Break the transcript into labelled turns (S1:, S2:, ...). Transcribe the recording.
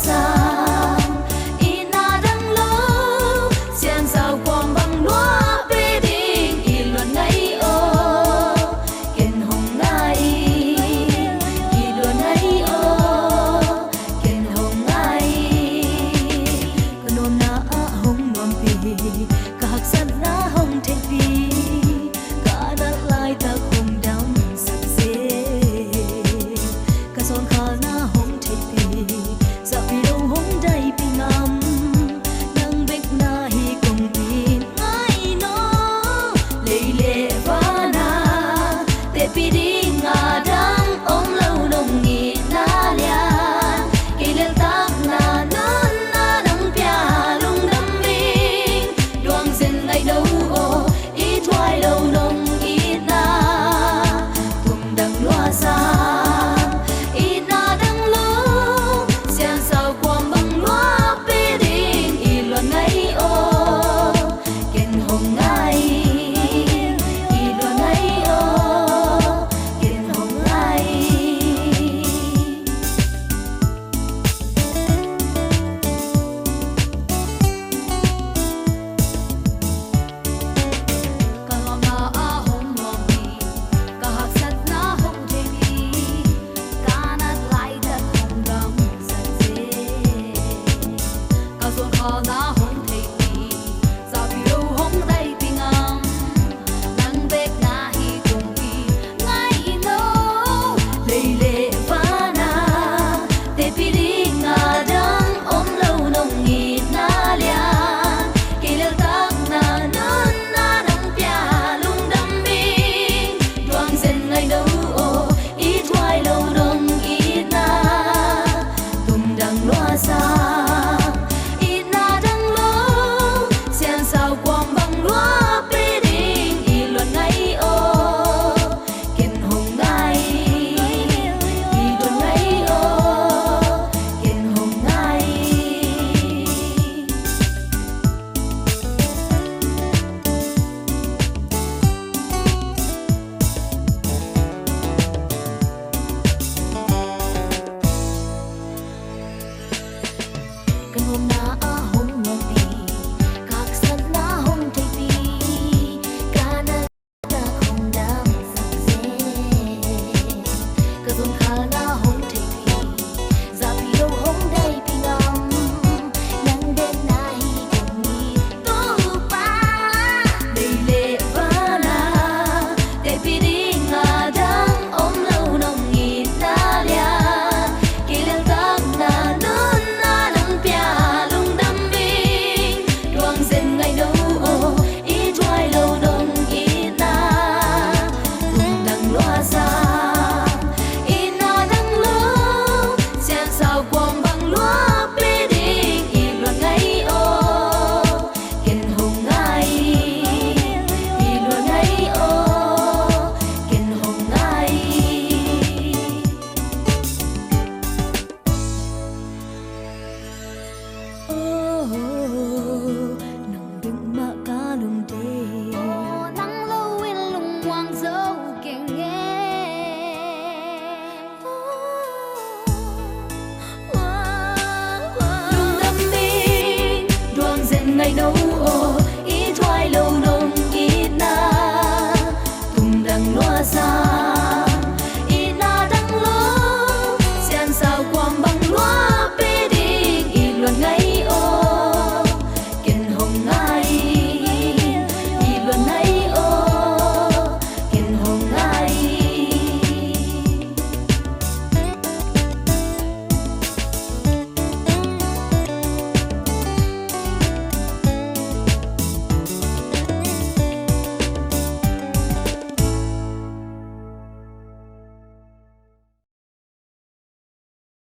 S1: sang ina đang lâu xiên sao quang bằng lúa bê đình y luận ngay ô kiên hồng ngay y luận ngay ô kiên hồng ngay cái nôm na hồng nôm pi các sắt na hồng thế pi cả đã lại ta không đau sắc dễ cả son khá na hồng thế pi giờ vì đâu hồng đầy pi ngắm nang bek na hi cùng pi ngay nó lệ lệ va na te pi đi ngà đang ôm lâu nồng nghỉ na lian kỳ lên tắc na nón na đắng pia lung đắm mình đoan dần ngày đâu ô ít thoại lâu nồng ít na cùng đằng loa xa ít na đằng lâu xiên sao quang bằng loa bê đình y luận ngay ô kiên hồng ngay y luận ngay ô kiên hồng ngay cả ngọn na hồng ngọn đi cả hạt sắt na hồng thế đi cả nát lại đất hồng đậm sạch dễ cả ruộng kho na hồng thế đi giờ vì đâu hồng đây pi ngắm nắng bếp na hi cùng pi ngay nấu lệ lệ va na te pi đi ngà đang ôm lâu nồng nghỉ na lian kỳ lêu tắc na nón na đắng pia lung đắm mình đoan dần ngày đâu ô ít thoại lâu nồng ít na tung đằng loa xa ít na đằng lâu xiên sao quang bằng loa bê đình y luận ngay ô kiên hồng ngay y luận ngay ô kiên hồng ngay cái hôm na hồng ngọn pi các sắt na hồng thế pi cả na ta không đam sắc dễ cái ruộng khá na hồng thế pi giờ vì đâu hồng đây pi ngắm nắng đêm na hi cùng đi tu pa lệ lệ va na te pi đi ngà đang ôm lâu nồng nghỉ na lian kỳ lên tắc na nón na đắng pia lung đắm mình đoan dần ngày đâu ô ít thoại lâu nồng ít na cùng đằng loa xa ít na đằng lâu xiên sao quang bằng loa bê đình y luận ngay ô kiên hồng ngay y luận ngay ô kiên hồng ngay nắng đừng mà cá lùng đê nắng lâu in lùng hoàng dấu keng nghe lung đắm mình đoan dần ngày đâu ô